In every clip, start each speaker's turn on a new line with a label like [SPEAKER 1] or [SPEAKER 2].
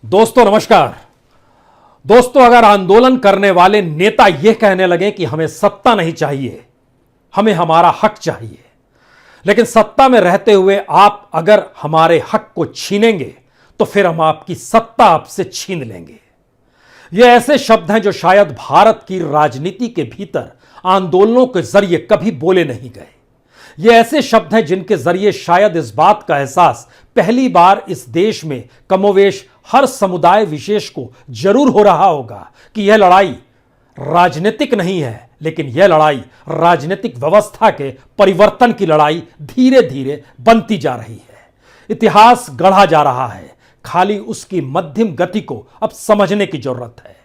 [SPEAKER 1] दोस्तों नमस्कार। दोस्तों, अगर आंदोलन करने वाले नेता यह कहने लगे कि हमें सत्ता नहीं चाहिए, हमें हमारा हक चाहिए, लेकिन सत्ता में रहते हुए आप अगर हमारे हक को छीनेंगे तो फिर हम आपकी सत्ता आपसे छीन लेंगे। ये ऐसे शब्द हैं जो शायद भारत की राजनीति के भीतर आंदोलनों के जरिए कभी बोले नहीं गए। ये ऐसे शब्द हैं जिनके जरिए शायद इस बात का एहसास पहली बार इस देश में कमोवेश हर समुदाय विशेष को जरूर हो रहा होगा कि यह लड़ाई राजनीतिक नहीं है, लेकिन यह लड़ाई राजनीतिक व्यवस्था के परिवर्तन की लड़ाई धीरे धीरे बनती जा रही है। इतिहास गढ़ा जा रहा है, खाली उसकी मध्यम गति को अब समझने की जरूरत है।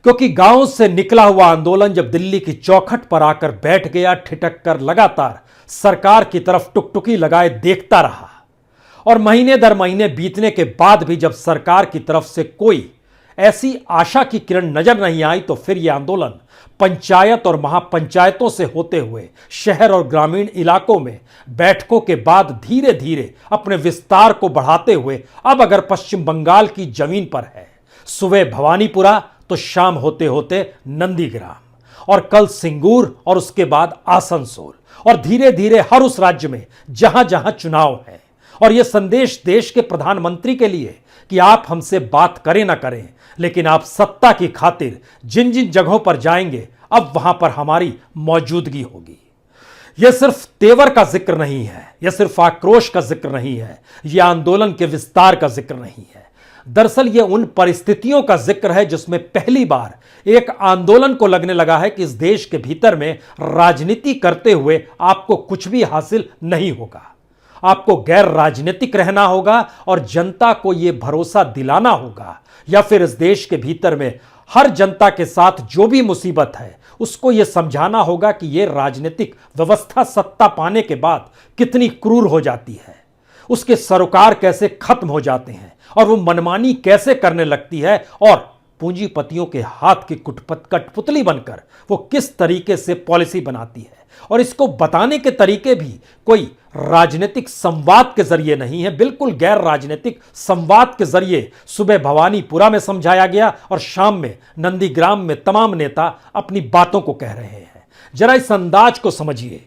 [SPEAKER 1] क्योंकि गांव से निकला हुआ आंदोलन जब दिल्ली की चौखट पर आकर बैठ गया, ठिठक कर लगातार सरकार की तरफ टुकटुकी लगाए देखता रहा, और महीने दर महीने बीतने के बाद भी जब सरकार की तरफ से कोई ऐसी आशा की किरण नजर नहीं आई, तो फिर यह आंदोलन पंचायत और महापंचायतों से होते हुए शहर और ग्रामीण इलाकों में बैठकों के बाद धीरे धीरे अपने विस्तार को बढ़ाते हुए अब अगर पश्चिम बंगाल की जमीन पर है, सुबह भवानीपुरा तो शाम होते होते नंदीग्राम, और कल सिंगूर और उसके बाद आसनसोल, और धीरे धीरे हर उस राज्य में जहां जहां चुनाव है। और यह संदेश देश के प्रधानमंत्री के लिए कि आप हमसे बात करें ना करें, लेकिन आप सत्ता की खातिर जिन जिन जगहों पर जाएंगे अब वहां पर हमारी मौजूदगी होगी। यह सिर्फ तेवर का जिक्र नहीं है, यह सिर्फ आक्रोश का जिक्र नहीं है, यह आंदोलन के विस्तार का जिक्र नहीं है। दरअसल यह उन परिस्थितियों का जिक्र है जिसमें पहली बार एक आंदोलन को लगने लगा है कि इस देश के भीतर में राजनीति करते हुए आपको कुछ भी हासिल नहीं होगा। आपको गैर राजनीतिक रहना होगा और जनता को यह भरोसा दिलाना होगा, या फिर इस देश के भीतर में हर जनता के साथ जो भी मुसीबत है उसको यह समझाना होगा कि यह राजनीतिक व्यवस्था सत्ता पाने के बाद कितनी क्रूर हो जाती है, उसके सरोकार कैसे खत्म हो जाते हैं और वो मनमानी कैसे करने लगती है, और पूंजीपतियों के हाथ की कठपुतली बनकर वो किस तरीके से पॉलिसी बनाती है। और इसको बताने के तरीके भी कोई राजनीतिक संवाद के जरिए नहीं है, बिल्कुल गैर राजनीतिक संवाद के जरिए सुबह भवानीपुरा में समझाया गया और शाम में नंदीग्राम में तमाम नेता अपनी बातों को कह रहे हैं। जरा इस अंदाज को समझिए।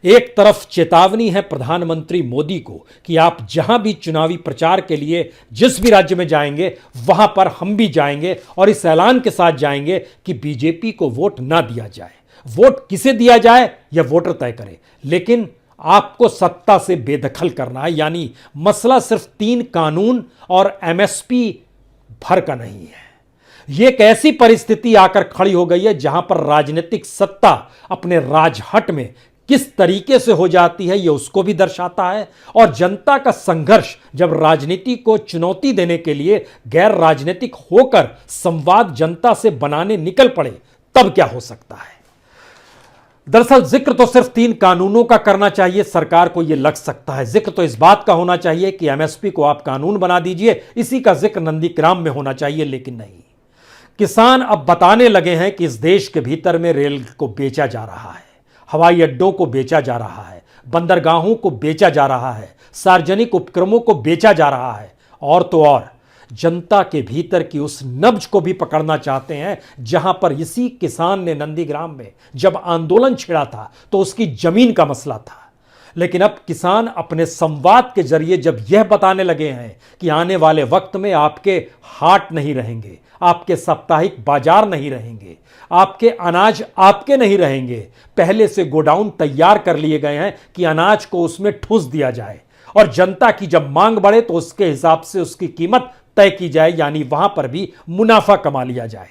[SPEAKER 1] एक तरफ चेतावनी है प्रधानमंत्री मोदी को कि आप जहां भी चुनावी प्रचार के लिए जिस भी राज्य में जाएंगे वहां पर हम भी जाएंगे, और इस ऐलान के साथ जाएंगे कि बीजेपी को वोट ना दिया जाए। वोट किसे दिया जाए यह वोटर तय करे, लेकिन आपको सत्ता से बेदखल करना है। यानी मसला सिर्फ 3 कानून और एमएसपी भर का नहीं है। यह एक ऐसी परिस्थिति आकर खड़ी हो गई है जहां पर राजनीतिक सत्ता अपने राजहट में किस तरीके से हो जाती है यह उसको भी दर्शाता है, और जनता का संघर्ष जब राजनीति को चुनौती देने के लिए गैर राजनीतिक होकर संवाद जनता से बनाने निकल पड़े तब क्या हो सकता है। दरअसल जिक्र तो सिर्फ 3 कानूनों का करना चाहिए, सरकार को यह लग सकता है। जिक्र तो इस बात का होना चाहिए कि एमएसपी को आप कानून बना दीजिए, इसी का जिक्र नंदीग्राम में होना चाहिए, लेकिन नहीं। किसान अब बताने लगे हैं कि इस देश के भीतर में रेल को बेचा जा रहा है, हवाई अड्डों को बेचा जा रहा है, बंदरगाहों को बेचा जा रहा है, सार्वजनिक उपक्रमों को बेचा जा रहा है, और तो और जनता के भीतर की उस नब्ज को भी पकड़ना चाहते हैं जहां पर इसी किसान ने नंदीग्राम में जब आंदोलन छिड़ा था तो उसकी जमीन का मसला था। लेकिन अब किसान अपने संवाद के जरिए जब यह बताने लगे हैं कि आने वाले वक्त में आपके हाट नहीं रहेंगे, आपके साप्ताहिक बाजार नहीं रहेंगे, आपके अनाज आपके नहीं रहेंगे, पहले से गोडाउन तैयार कर लिए गए हैं कि अनाज को उसमें ठूस दिया जाए, और जनता की जब मांग बढ़े तो उसके हिसाब से उसकी कीमत तय की जाए, यानी वहां पर भी मुनाफा कमा लिया जाए।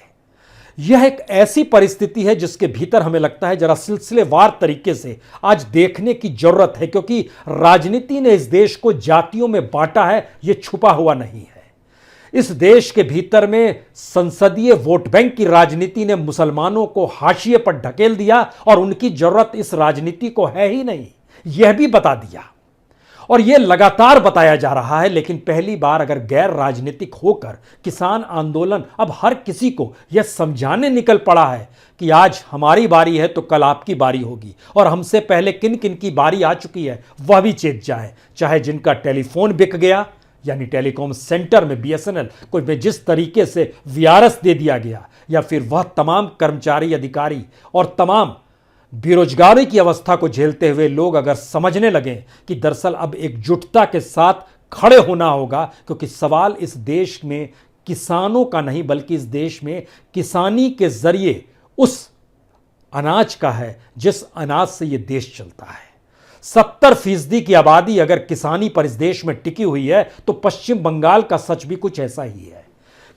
[SPEAKER 1] यह एक ऐसी परिस्थिति है जिसके भीतर हमें लगता है जरा सिलसिलेवार तरीके से आज देखने की जरूरत है, क्योंकि राजनीति ने इस देश को जातियों में बांटा है, यह छुपा हुआ नहीं है। इस देश के भीतर में संसदीय वोट बैंक की राजनीति ने मुसलमानों को हाशिए पर ढकेल दिया, और उनकी जरूरत इस राजनीति को है ही नहीं, यह भी बता दिया, और यह लगातार बताया जा रहा है। लेकिन पहली बार अगर गैर राजनीतिक होकर किसान आंदोलन अब हर किसी को यह समझाने निकल पड़ा है कि आज हमारी बारी है तो कल आपकी बारी होगी, और हमसे पहले किन किन की बारी आ चुकी है वह भी चेत जाए, चाहे जिनका टेलीफोन बिक गया यानी टेलीकॉम सेंटर में बीएसएनएल को में जिस तरीके से वीआरएस दे दिया गया, या फिर वह तमाम कर्मचारी, अधिकारी और तमाम बेरोजगारी की अवस्था को झेलते हुए लोग अगर समझने लगे कि दरअसल अब एकजुटता के साथ खड़े होना होगा, क्योंकि सवाल इस देश में किसानों का नहीं बल्कि इस देश में किसानी के जरिए उस अनाज का है जिस अनाज से यह देश चलता है। 70% की आबादी अगर किसानी पर इस देश में टिकी हुई है तो पश्चिम बंगाल का सच भी कुछ ऐसा ही है,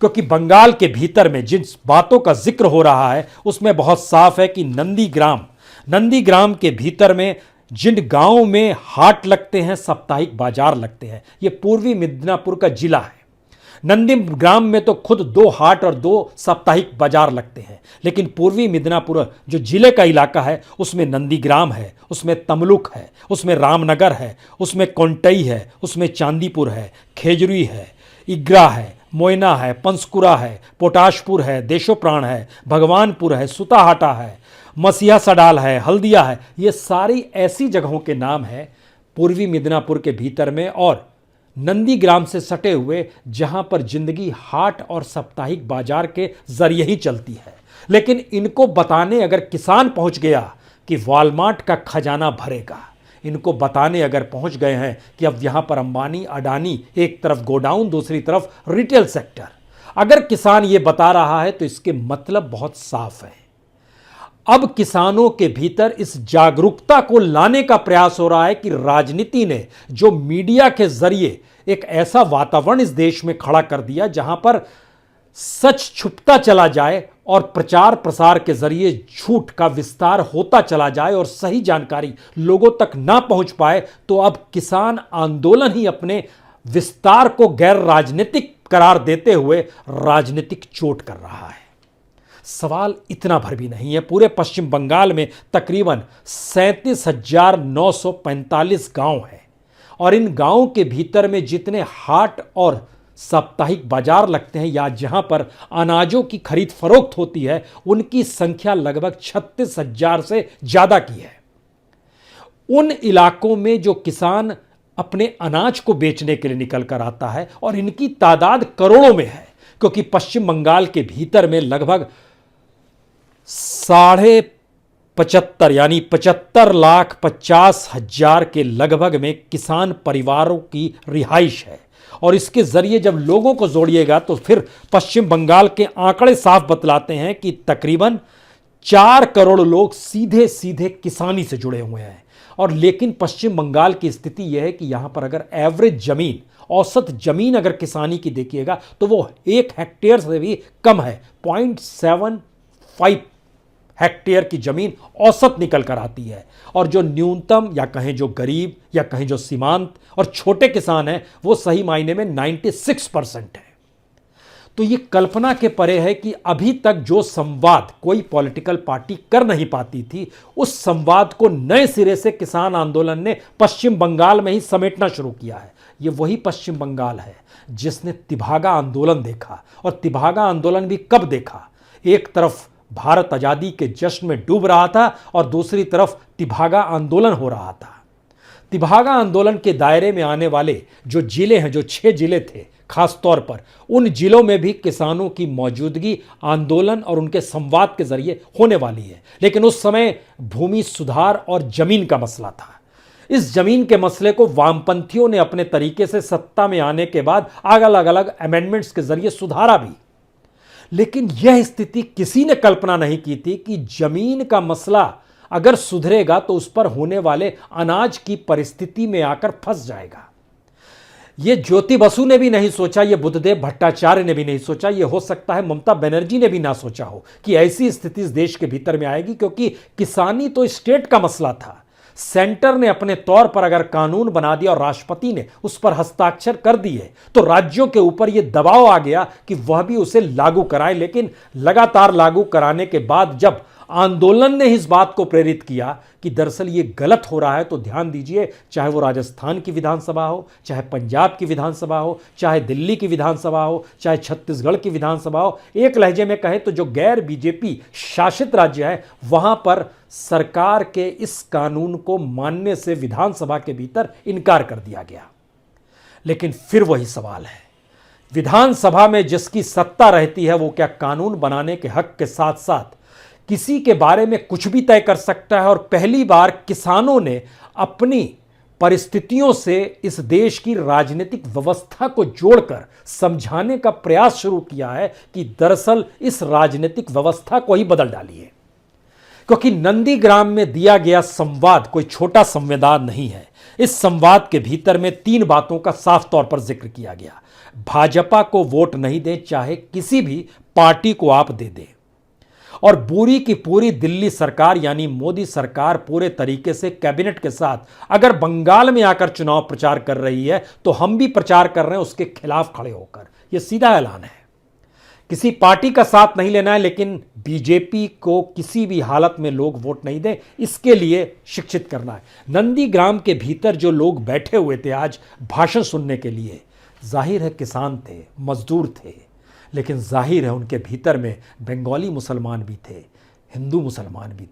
[SPEAKER 1] क्योंकि बंगाल के भीतर में जिन बातों का जिक्र हो रहा है उसमें बहुत साफ है कि नंदीग्राम के भीतर में जिन गांवों में हाट लगते हैं, साप्ताहिक बाजार लगते हैं, यह पूर्वी मिदनापुर का जिला है। नंदीग्राम में तो खुद 2 हाट और 2 साप्ताहिक बाजार लगते हैं, लेकिन पूर्वी मिदनापुर जो जिले का इलाका है उसमें नंदीग्राम है, उसमें तमलुक है, उसमें रामनगर है, उसमें कोंटई है, उसमें चांदीपुर है, खेजरी है, इग्रा है, मोयना है, पंसकुरा है, पोटाशपुर है, देशोप्राण है, भगवानपुर है, सुताहाटा है, मसीहा सडाल है, हल्दिया है। ये सारी ऐसी जगहों के नाम हैं पूर्वी मिदनापुर के भीतर में और नंदीग्राम से सटे हुए, जहां पर जिंदगी हाट और साप्ताहिक बाजार के जरिए ही चलती है। लेकिन इनको बताने अगर किसान पहुंच गया कि वॉलमार्ट का खजाना भरेगा, इनको बताने अगर पहुंच गए हैं कि अब यहां पर अंबानी, अडानी, एक तरफ गोडाउन, दूसरी तरफ रिटेल सेक्टर, अगर किसान ये बता रहा है तो इसके मतलब बहुत साफ है। अब किसानों के भीतर इस जागरूकता को लाने का प्रयास हो रहा है कि राजनीति ने जो मीडिया के जरिए एक ऐसा वातावरण इस देश में खड़ा कर दिया जहां पर सच छुपता चला जाए और प्रचार प्रसार के जरिए झूठ का विस्तार होता चला जाए और सही जानकारी लोगों तक ना पहुंच पाए, तो अब किसान आंदोलन ही अपने विस्तार को गैर राजनीतिक करार देते हुए राजनीतिक चोट कर रहा है। सवाल इतना भर भी नहीं है। पूरे पश्चिम बंगाल में तकरीबन 37,945 गांव हैं और इन गांवों के भीतर में जितने हाट और साप्ताहिक बाजार लगते हैं या जहां पर अनाजों की खरीद फरोख्त होती है, उनकी संख्या लगभग 36,000 से ज्यादा की है। उन इलाकों में जो किसान अपने अनाज को बेचने के लिए निकल कर आता है और इनकी तादाद करोड़ों में है, क्योंकि पश्चिम बंगाल के भीतर में लगभग 75 यानी 75,50,000 के लगभग में किसान परिवारों की रिहाइश है। और इसके जरिए जब लोगों को जोड़िएगा तो फिर पश्चिम बंगाल के आंकड़े साफ बतलाते हैं कि तकरीबन 4 करोड़ लोग सीधे सीधे किसानी से जुड़े हुए हैं। और लेकिन पश्चिम बंगाल की स्थिति यह है कि यहां पर अगर एवरेज जमीन, औसत जमीन अगर किसानी की देखिएगा तो वो 1 हेक्टेयर से भी कम है। 0.75 हेक्टेयर की जमीन औसत निकल कर आती है। और जो न्यूनतम या कहें जो गरीब या कहें जो सीमांत और छोटे किसान हैं, वो सही मायने में 96% है। तो ये कल्पना के परे है कि अभी तक जो संवाद कोई पॉलिटिकल पार्टी कर नहीं पाती थी, उस संवाद को नए सिरे से किसान आंदोलन ने पश्चिम बंगाल में ही समेटना शुरू किया है। ये वही पश्चिम बंगाल है जिसने तिभागा आंदोलन देखा। और तिभागा आंदोलन भी कब देखा? एक तरफ भारत आजादी के जश्न में डूब रहा था और दूसरी तरफ तिभागा आंदोलन हो रहा था। तिभागा आंदोलन के दायरे में आने वाले जो जिले हैं, जो 6 जिले थे खास तौर पर, उन जिलों में भी किसानों की मौजूदगी आंदोलन और उनके संवाद के जरिए होने वाली है। लेकिन उस समय भूमि सुधार और जमीन का मसला था। इस जमीन के मसले को वामपंथियों ने अपने तरीके से सत्ता में आने के बाद अलग अलग अमेंडमेंट्स के जरिए सुधारा भी। लेकिन यह स्थिति किसी ने कल्पना नहीं की थी कि जमीन का मसला अगर सुधरेगा तो उस पर होने वाले अनाज की परिस्थिति में आकर फंस जाएगा। यह ज्योति बसु ने भी नहीं सोचा, यह बुद्धदेव भट्टाचार्य ने भी नहीं सोचा, यह हो सकता है ममता बनर्जी ने भी ना सोचा हो कि ऐसी स्थिति इस देश के भीतर में आएगी, क्योंकि किसानी तो स्टेट का मसला था। सेंटर ने अपने तौर पर अगर कानून बना दिया और राष्ट्रपति ने उस पर हस्ताक्षर कर दिए तो राज्यों के ऊपर यह दबाव आ गया कि वह भी उसे लागू कराएं। लेकिन लगातार लागू कराने के बाद जब आंदोलन ने इस बात को प्रेरित किया कि दरअसल ये गलत हो रहा है, तो ध्यान दीजिए, चाहे वो राजस्थान की विधानसभा हो, चाहे पंजाब की विधानसभा हो, चाहे दिल्ली की विधानसभा हो, चाहे छत्तीसगढ़ की विधानसभा हो, एक लहजे में कहें तो जो गैर बीजेपी शासित राज्य है वहां पर सरकार के इस कानून को मानने से विधानसभा के भीतर इनकार कर दिया गया। लेकिन फिर वही सवाल है, विधानसभा में जिसकी सत्ता रहती है वो क्या कानून बनाने के हक के साथ साथ किसी के बारे में कुछ भी तय कर सकता है? और पहली बार किसानों ने अपनी परिस्थितियों से इस देश की राजनीतिक व्यवस्था को जोड़कर समझाने का प्रयास शुरू किया है कि दरअसल इस राजनीतिक व्यवस्था को ही बदल डालिए। क्योंकि नंदीग्राम में दिया गया संवाद कोई छोटा संविधान नहीं है। इस संवाद के भीतर में 3 बातों का साफ तौर पर जिक्र किया गया। भाजपा को वोट नहीं दें, चाहे किसी भी पार्टी को आप दे दें। और पूरी की पूरी दिल्ली सरकार यानी मोदी सरकार पूरे तरीके से कैबिनेट के साथ अगर बंगाल में आकर चुनाव प्रचार कर रही है तो हम भी प्रचार कर रहे हैं उसके खिलाफ खड़े होकर। यह सीधा ऐलान है, किसी पार्टी का साथ नहीं लेना है, लेकिन बीजेपी को किसी भी हालत में लोग वोट नहीं दें इसके लिए शिक्षित करना है। नंदीग्राम के भीतर जो लोग बैठे हुए थे आज भाषण सुनने के लिए, जाहिर है किसान थे, मजदूर थे, लेकिन जाहिर है उनके भीतर में बंगाली मुसलमान भी थे, हिंदू मुसलमान भी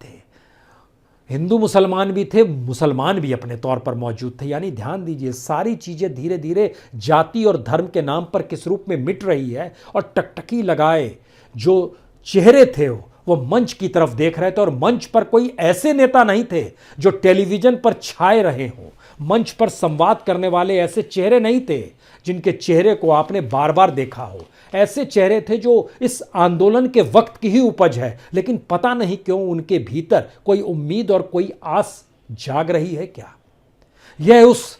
[SPEAKER 1] थे, मुसलमान भी अपने तौर पर मौजूद थे। यानी ध्यान दीजिए, सारी चीज़ें धीरे धीरे जाति और धर्म के नाम पर किस रूप में मिट रही है। और टकटकी लगाए जो चेहरे थे वो मंच की तरफ देख रहे थे, और मंच पर कोई ऐसे नेता नहीं थे जो टेलीविजन पर छाए रहे हों। मंच पर संवाद करने वाले ऐसे चेहरे नहीं थे जिनके चेहरे को आपने बार बार देखा हो। ऐसे चेहरे थे जो इस आंदोलन के वक्त की ही उपज है, लेकिन पता नहीं क्यों उनके भीतर कोई उम्मीद और कोई आस जाग रही है क्या? यह उस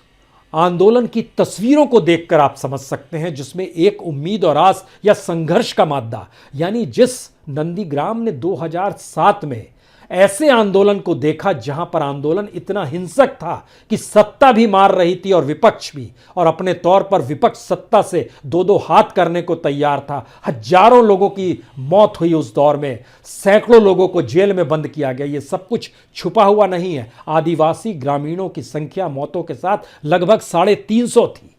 [SPEAKER 1] आंदोलन की तस्वीरों को देखकर आप समझ सकते हैं जिसमें एक उम्मीद और आस या संघर्ष का मादा, यानी जिस नंदीग्राम ने 2007 में ऐसे आंदोलन को देखा जहां पर आंदोलन इतना हिंसक था कि सत्ता भी मार रही थी और विपक्ष भी, और अपने तौर पर विपक्ष सत्ता से 2-2 हाथ करने को तैयार था। हजारों लोगों की मौत हुई उस दौर में, सैकड़ों लोगों को जेल में बंद किया गया। ये सब कुछ छुपा हुआ नहीं है। आदिवासी ग्रामीणों की संख्या मौतों के साथ लगभग 350 थी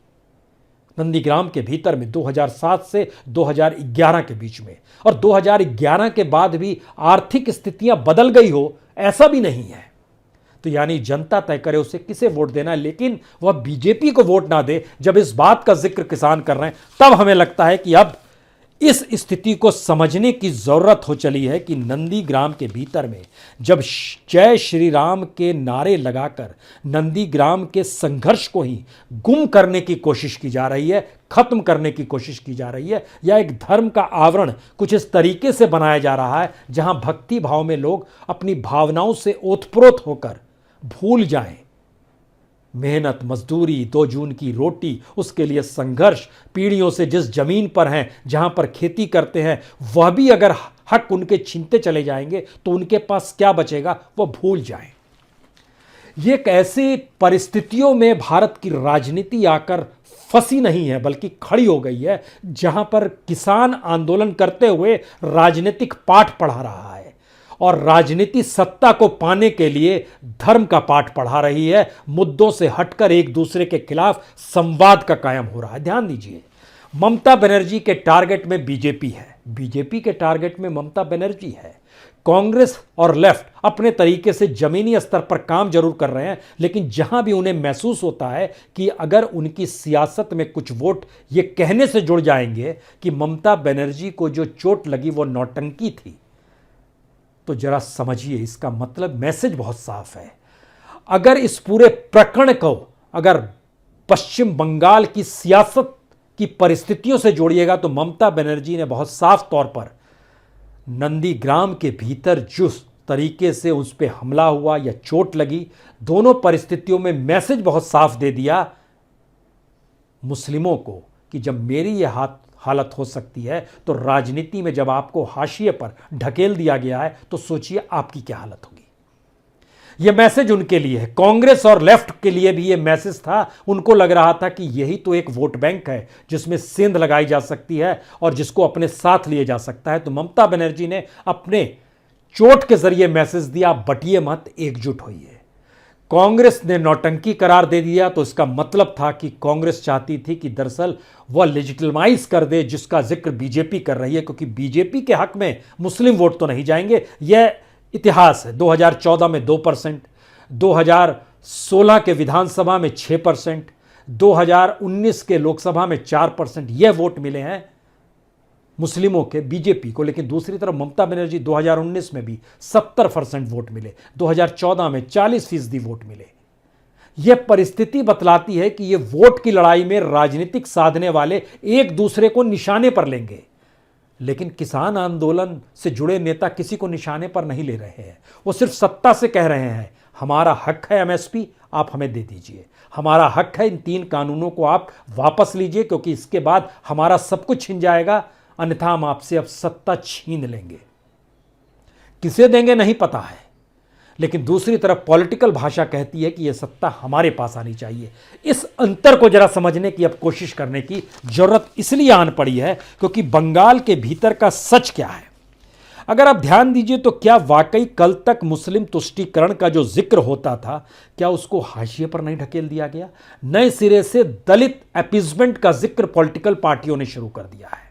[SPEAKER 1] नंदीग्राम के भीतर में 2007 से 2011 के बीच में। और 2011 के बाद भी आर्थिक स्थितियां बदल गई हो ऐसा भी नहीं है। तो यानी जनता तय करे उसे किसे वोट देना है, लेकिन वह बीजेपी को वोट ना दे। जब इस बात का जिक्र किसान कर रहे हैं तब हमें लगता है कि अब इस स्थिति को समझने की जरूरत हो चली है कि नंदीग्राम के भीतर में जब जय श्री राम के नारे लगाकर नंदीग्राम के संघर्ष को ही गुम करने की कोशिश की जा रही है, खत्म करने की कोशिश की जा रही है, या एक धर्म का आवरण कुछ इस तरीके से बनाया जा रहा है जहां भक्ति भाव में लोग अपनी भावनाओं से ओतप्रोत होकर भूल जाएं मेहनत, मजदूरी, 2 जून की रोटी, उसके लिए संघर्ष, पीढ़ियों से जिस जमीन पर हैं, जहां पर खेती करते हैं, वह भी अगर हक उनके छीनते चले जाएंगे तो उनके पास क्या बचेगा, वह भूल जाएं। ये एक ऐसी परिस्थितियों में भारत की राजनीति आकर फंसी नहीं है बल्कि खड़ी हो गई है, जहां पर किसान आंदोलन करते हुए राजनीतिक पाठ पढ़ा रहा है और राजनीति सत्ता को पाने के लिए धर्म का पाठ पढ़ा रही है। मुद्दों से हटकर एक दूसरे के खिलाफ संवाद का कायम हो रहा है। ध्यान दीजिए, ममता बनर्जी के टारगेट में बीजेपी है, बीजेपी के टारगेट में ममता बनर्जी है। कांग्रेस और लेफ्ट अपने तरीके से जमीनी स्तर पर काम जरूर कर रहे हैं, लेकिन जहां भी उन्हें महसूस होता है कि अगर उनकी सियासत में कुछ वोट ये कहने से जुड़ जाएंगे कि ममता बनर्जी को जो चोट लगी वो नौटंकी थी, तो जरा समझिए, इसका मतलब मैसेज बहुत साफ है। अगर इस पूरे प्रकरण को अगर पश्चिम बंगाल की सियासत की परिस्थितियों से जोड़िएगा तो ममता बनर्जी ने बहुत साफ तौर पर नंदीग्राम के भीतर जिस तरीके से उस पर हमला हुआ या चोट लगी, दोनों परिस्थितियों में मैसेज बहुत साफ दे दिया मुस्लिमों को कि जब मेरी यह हालत हो सकती है तो राजनीति में जब आपको हाशिए पर ढकेल दिया गया है तो सोचिए आपकी क्या हालत होगी। यह मैसेज उनके लिए है। कांग्रेस और लेफ्ट के लिए भी यह मैसेज था। उनको लग रहा था कि यही तो एक वोट बैंक है जिसमें सेंध लगाई जा सकती है और जिसको अपने साथ लिए जा सकता है। तो ममता बनर्जी ने अपने चोट के जरिए मैसेज दिया, बटिए मत, एकजुट होइए। कांग्रेस ने नौटंकी करार दे दिया तो इसका मतलब था कि कांग्रेस चाहती थी कि दरअसल वह लेजिटिमाइज कर दे जिसका जिक्र बीजेपी कर रही है, क्योंकि बीजेपी के हक में मुस्लिम वोट तो नहीं जाएंगे। यह इतिहास है। 2014 में 2%, 2016 के विधानसभा में 6%, 2019 के लोकसभा में 4% यह वोट मिले हैं मुस्लिमों के बीजेपी को, लेकिन दूसरी तरफ ममता बनर्जी 2019 में भी 70% वोट मिले, 2014 में 40% वोट मिले। यह परिस्थिति बतलाती है कि यह वोट की लड़ाई में राजनीतिक साधने वाले एक दूसरे को निशाने पर लेंगे, लेकिन किसान आंदोलन से जुड़े नेता किसी को निशाने पर नहीं ले रहे हैं। वो सिर्फ सत्ता से कह रहे हैं हमारा हक है एमएसपी, आप हमें दे दीजिए, हमारा हक है इन 3 कानूनों को आप वापस लीजिए, क्योंकि इसके बाद हमारा सब कुछ छिन जाएगा, अन्यथा हम आपसे अब सत्ता छीन लेंगे। किसे देंगे नहीं पता है, लेकिन दूसरी तरफ पॉलिटिकल भाषा कहती है कि यह सत्ता हमारे पास आनी चाहिए। इस अंतर को जरा समझने की अब कोशिश करने की जरूरत इसलिए आन पड़ी है क्योंकि बंगाल के भीतर का सच क्या है। अगर आप ध्यान दीजिए तो क्या वाकई कल तक मुस्लिम तुष्टीकरण का जो जिक्र होता था, क्या उसको हाशिए पर नहीं ढकेल दिया गया? नए सिरे से दलित अपीजमेंट का जिक्र पॉलिटिकल पार्टियों ने शुरू कर दिया है।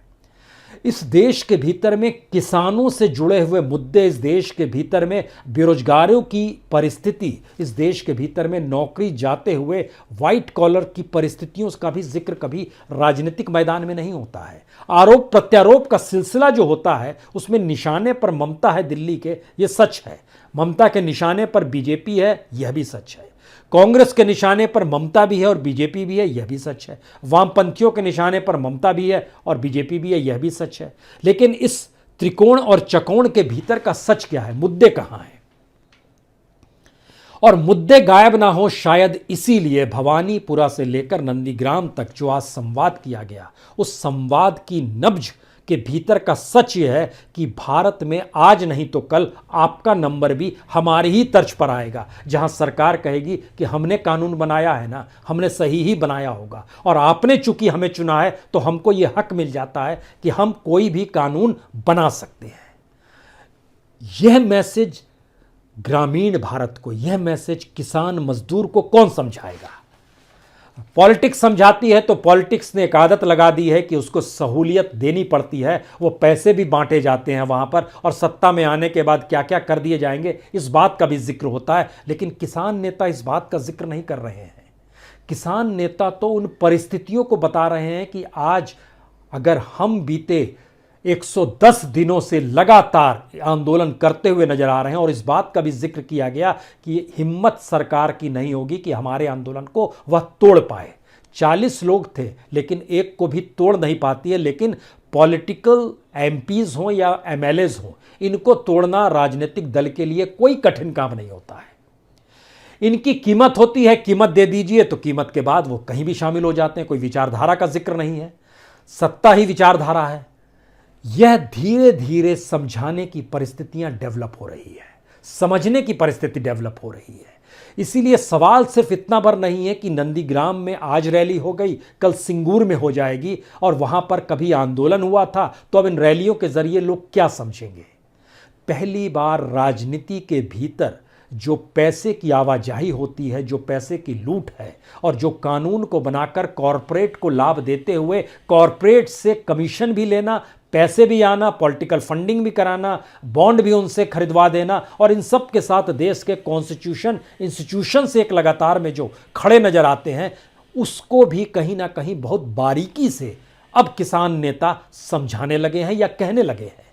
[SPEAKER 1] इस देश के भीतर में किसानों से जुड़े हुए मुद्दे, इस देश के भीतर में बेरोजगारों की परिस्थिति, इस देश के भीतर में नौकरी जाते हुए वाइट कॉलर की परिस्थितियों का भी जिक्र कभी राजनीतिक मैदान में नहीं होता है। आरोप प्रत्यारोप का सिलसिला जो होता है उसमें निशाने पर ममता है दिल्ली के, ये सच है। ममता के निशाने पर बीजेपी है, यह भी सच है। कांग्रेस के निशाने पर ममता भी है और बीजेपी भी है, यह भी सच है। वामपंथियों के निशाने पर ममता भी है और बीजेपी भी है, यह भी सच है। लेकिन इस त्रिकोण और चकोण के भीतर का सच क्या है? मुद्दे कहां हैं? और मुद्दे गायब ना हो, शायद इसीलिए भवानीपुरा से लेकर नंदीग्राम तक जो आज संवाद किया गया, उस संवाद की नब्ज के भीतर का सच यह है कि भारत में आज नहीं तो कल आपका नंबर भी हमारी ही तर्ज पर आएगा, जहां सरकार कहेगी कि हमने कानून बनाया है ना, हमने सही ही बनाया होगा, और आपने चूंकि हमें चुना है तो हमको यह हक मिल जाता है कि हम कोई भी कानून बना सकते हैं। यह मैसेज ग्रामीण भारत को, यह मैसेज किसान मजदूर को कौन समझाएगा? पॉलिटिक्स समझाती है तो पॉलिटिक्स ने एक आदत लगा दी है कि उसको सहूलियत देनी पड़ती है, वो पैसे भी बांटे जाते हैं वहां पर, और सत्ता में आने के बाद क्या क्या कर दिए जाएंगे इस बात का भी जिक्र होता है। लेकिन किसान नेता इस बात का जिक्र नहीं कर रहे हैं। किसान नेता तो उन परिस्थितियों को बता रहे हैं कि आज अगर हम बीते 110 दिनों से लगातार आंदोलन करते हुए नजर आ रहे हैं, और इस बात का भी जिक्र किया गया कि हिम्मत सरकार की नहीं होगी कि हमारे आंदोलन को वह तोड़ पाए। 40 लोग थे लेकिन एक को भी तोड़ नहीं पाती है। लेकिन पॉलिटिकल एमपीज हों या एमएलएज हों, इनको तोड़ना राजनीतिक दल के लिए कोई कठिन काम नहीं होता है। इनकी कीमत होती है, कीमत दे दीजिए तो कीमत के बाद वो कहीं भी शामिल हो जाते हैं। कोई विचारधारा का जिक्र नहीं है, सत्ता ही विचारधारा है। यह धीरे धीरे समझाने की परिस्थितियां डेवलप हो रही है, समझने की परिस्थिति डेवलप हो रही है। इसीलिए सवाल सिर्फ इतना भर नहीं है कि नंदीग्राम में आज रैली हो गई, कल सिंगूर में हो जाएगी, और वहां पर कभी आंदोलन हुआ था, तो अब इन रैलियों के जरिए लोग क्या समझेंगे? पहली बार राजनीति के भीतर जो पैसे की आवाजाही होती है, जो पैसे की लूट है, और जो कानून को बनाकर कॉरपोरेट को लाभ देते हुए कॉरपोरेट से कमीशन भी लेना, पैसे भी आना, पॉलिटिकल फंडिंग भी कराना, बॉन्ड भी उनसे खरीदवा देना, और इन सब के साथ देश के कॉन्स्टिट्यूशन इंस्टीट्यूशन से एक लगातार में जो खड़े नजर आते हैं, उसको भी कहीं ना कहीं बहुत बारीकी से अब किसान नेता समझाने लगे हैं या कहने लगे हैं।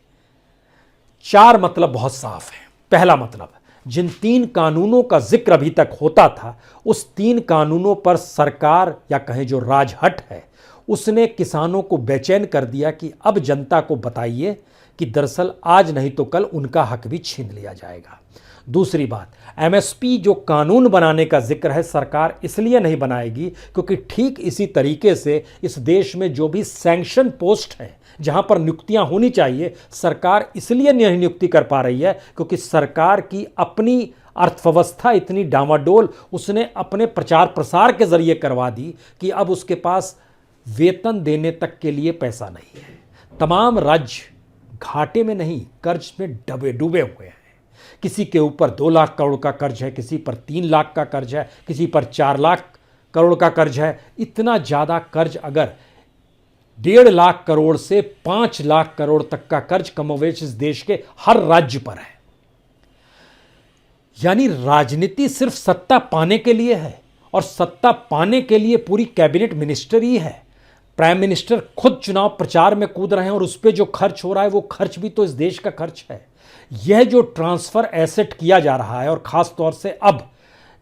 [SPEAKER 1] 4 मतलब बहुत साफ है। पहला मतलब, जिन 3 कानूनों का जिक्र अभी तक होता था, उस 3 कानूनों पर सरकार या कहें जो राजहट है, उसने किसानों को बेचैन कर दिया कि अब जनता को बताइए कि दरअसल आज नहीं तो कल उनका हक भी छीन लिया जाएगा। दूसरी बात, एमएसपी जो कानून बनाने का जिक्र है, सरकार इसलिए नहीं बनाएगी क्योंकि ठीक इसी तरीके से इस देश में जो भी सैंक्शन पोस्ट है, जहां पर नियुक्तियां होनी चाहिए, सरकार इसलिए नहीं नियुक्ति कर पा रही है क्योंकि सरकार की अपनी अर्थव्यवस्था इतनी डामाडोल उसने अपने प्रचार प्रसार के जरिए करवा दी कि अब उसके पास वेतन देने तक के लिए पैसा नहीं है। तमाम राज्य घाटे में नहीं, कर्ज में डूबे हुए हैं। किसी के ऊपर 2 लाख करोड़ का कर्ज है, किसी पर 3 लाख का कर्ज है, किसी पर 4 लाख करोड़ का कर्ज है। इतना ज़्यादा कर्ज अगर 1.5 लाख करोड़ से 5 लाख करोड़ तक का कर्ज कमोवेश इस देश के हर राज्य पर है। यानी राजनीति सिर्फ सत्ता पाने के लिए है और सत्ता पाने के लिए पूरी कैबिनेट मिनिस्टर ही है। प्राइम मिनिस्टर खुद चुनाव प्रचार में कूद रहे हैं और उस पर जो खर्च हो रहा है वो खर्च भी तो इस देश का खर्च है। यह जो ट्रांसफर एसेट किया जा रहा है, और खास तौर से अब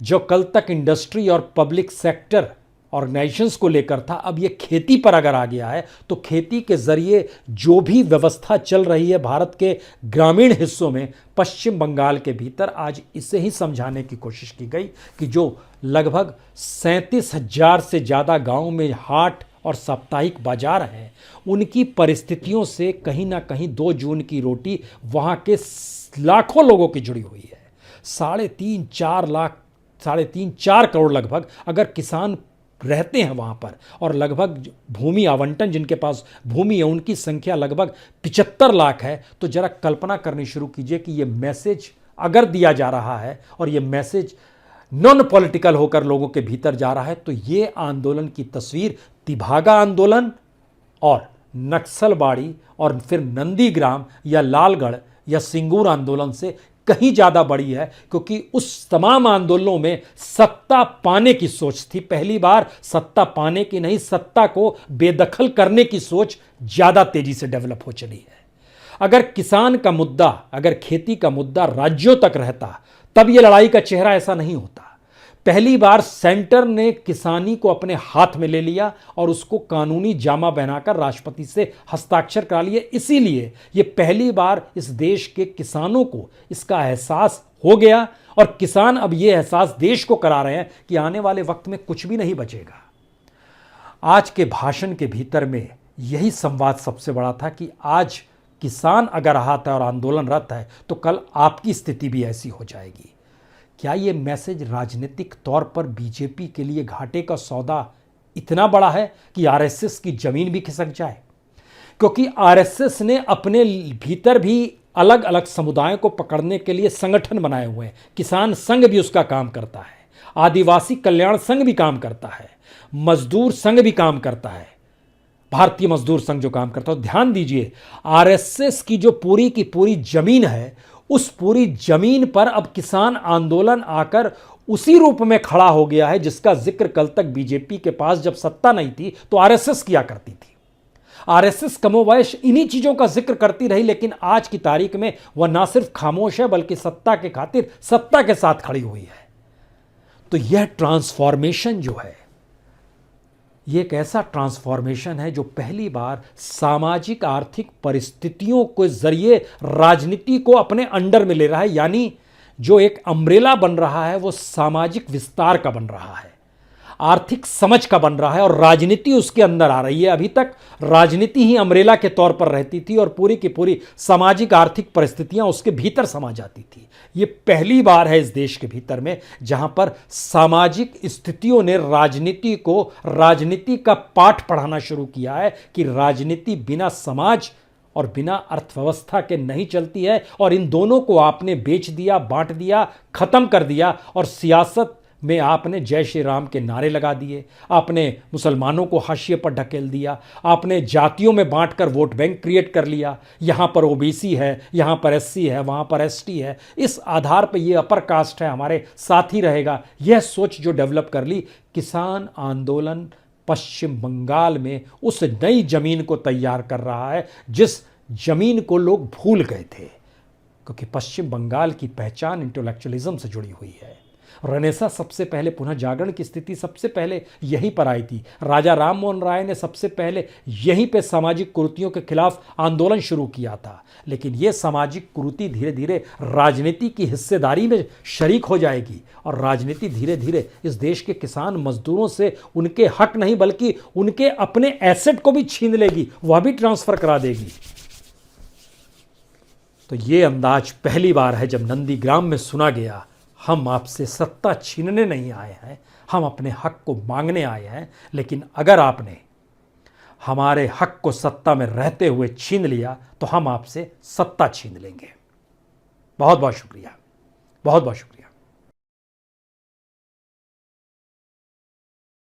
[SPEAKER 1] जो कल तक इंडस्ट्री और पब्लिक सेक्टर ऑर्गेनाइजेशंस को लेकर था, अब ये खेती पर अगर आ गया है, तो खेती के जरिए जो भी व्यवस्था चल रही है भारत के ग्रामीण हिस्सों में, पश्चिम बंगाल के भीतर, आज इसे ही समझाने की कोशिश की गई कि जो लगभग 37,000 से ज़्यादा गांव में हाट और साप्ताहिक बाजार हैं, उनकी परिस्थितियों से कहीं ना कहीं 2 जून की रोटी वहाँ के लाखों लोगों की जुड़ी हुई है। 3.5-4 करोड़ लगभग अगर किसान रहते हैं वहाँ पर, और लगभग भूमि आवंटन जिनके पास भूमि है उनकी संख्या लगभग 75 लाख है, तो जरा कल्पना करनी शुरू कीजिए कि ये मैसेज अगर दिया जा रहा है और ये मैसेज नॉन पॉलिटिकल होकर लोगों के भीतर जा रहा है, तो ये आंदोलन की तस्वीर तिभागा आंदोलन और नक्सलबाड़ी और फिर नंदीग्राम या लालगढ़ या सिंगूर आंदोलन से कहीं ज़्यादा बड़ी है, क्योंकि उस तमाम आंदोलनों में सत्ता पाने की सोच थी। पहली बार सत्ता पाने की नहीं, सत्ता को बेदखल करने की सोच ज़्यादा तेजी से डेवलप हो चली है। अगर किसान का मुद्दा, अगर खेती का मुद्दा राज्यों तक रहता, तब यह लड़ाई का चेहरा ऐसा नहीं होता। पहली बार सेंटर ने किसानी को अपने हाथ में ले लिया और उसको कानूनी जामा पहनाकर राष्ट्रपति से हस्ताक्षर करा लिए। इसीलिए ये पहली बार इस देश के किसानों को इसका एहसास हो गया, और किसान अब ये एहसास देश को करा रहे हैं कि आने वाले वक्त में कुछ भी नहीं बचेगा। आज के भाषण के भीतर में यही संवाद सबसे बड़ा था कि आज किसान अगर आहत है और आंदोलनरत है, तो कल आपकी स्थिति भी ऐसी हो जाएगी। क्या ये मैसेज राजनीतिक तौर पर बीजेपी के लिए घाटे का सौदा इतना बड़ा है कि आरएसएस की जमीन भी खिसक जाए? क्योंकि आरएसएस ने अपने भीतर भी अलग अलग समुदायों को पकड़ने के लिए संगठन बनाए हुए हैं। किसान संघ भी उसका काम करता है, आदिवासी कल्याण संघ भी काम करता है, मजदूर संघ भी काम करता है, भारतीय मजदूर संघ जो काम करता है। ध्यान दीजिए, आरएसएस की जो पूरी की पूरी जमीन है, उस पूरी जमीन पर अब किसान आंदोलन आकर उसी रूप में खड़ा हो गया है जिसका जिक्र कल तक बीजेपी के पास जब सत्ता नहीं थी तो आरएसएस किया करती थी। आरएसएस कमोबैश इन्हीं चीजों का जिक्र करती रही, लेकिन आज की तारीख में वह ना सिर्फ खामोश है बल्कि सत्ता के खातिर सत्ता के साथ खड़ी हुई है। तो यह ट्रांसफॉर्मेशन जो है, ये एक ऐसा ट्रांसफॉर्मेशन है जो पहली बार सामाजिक आर्थिक परिस्थितियों के जरिए राजनीति को अपने अंडर में ले रहा है। यानी जो एक अम्ब्रेला बन रहा है वो सामाजिक विस्तार का बन रहा है, आर्थिक समझ का बन रहा है, और राजनीति उसके अंदर आ रही है। अभी तक राजनीति ही अम्ब्रेला के तौर पर रहती थी और पूरी की पूरी सामाजिक आर्थिक परिस्थितियां उसके भीतर समा जाती थी। ये पहली बार है इस देश के भीतर में जहां पर सामाजिक स्थितियों ने राजनीति को राजनीति का पाठ पढ़ाना शुरू किया है कि राजनीति बिना समाज और बिना अर्थव्यवस्था के नहीं चलती है, और इन दोनों को आपने बेच दिया, बांट दिया, खत्म कर दिया, और सियासत में आपने जय श्री राम के नारे लगा दिए, आपने मुसलमानों को हाशिए पर ढकेल दिया, आपने जातियों में बांटकर वोट बैंक क्रिएट कर लिया। यहाँ पर ओबीसी है, यहाँ पर एससी है, वहाँ पर एसटी है, इस आधार पर ये अपर कास्ट है, हमारे साथ ही रहेगा। यह सोच जो डेवलप कर ली, किसान आंदोलन पश्चिम बंगाल में उस नई जमीन को तैयार कर रहा है जिस जमीन को लोग भूल गए थे, क्योंकि पश्चिम बंगाल की पहचान इंटेलेक्चुअलिज्म से जुड़ी हुई है। रेनेसा सबसे पहले, पुनः जागरण की स्थिति सबसे पहले यहीं पर आई थी। राजा राम मोहन राय ने सबसे पहले यहीं पे सामाजिक कुरीतियों के खिलाफ आंदोलन शुरू किया था, लेकिन ये सामाजिक कुरीति धीरे धीरे राजनीति की हिस्सेदारी में शरीक हो जाएगी, और राजनीति धीरे धीरे इस देश के किसान मजदूरों से उनके हक नहीं बल्कि उनके अपने एसेट को भी छीन लेगी, वह भी ट्रांसफर करा देगी। तो ये अंदाज पहली बार है जब नंदीग्राम में सुना गया, हम आपसे सत्ता छीनने नहीं आए हैं, हम अपने हक को मांगने आए हैं, लेकिन अगर आपने हमारे हक को सत्ता में रहते हुए छीन लिया तो हम आपसे सत्ता छीन लेंगे। बहुत बहुत शुक्रिया, बहुत बहुत शुक्रिया।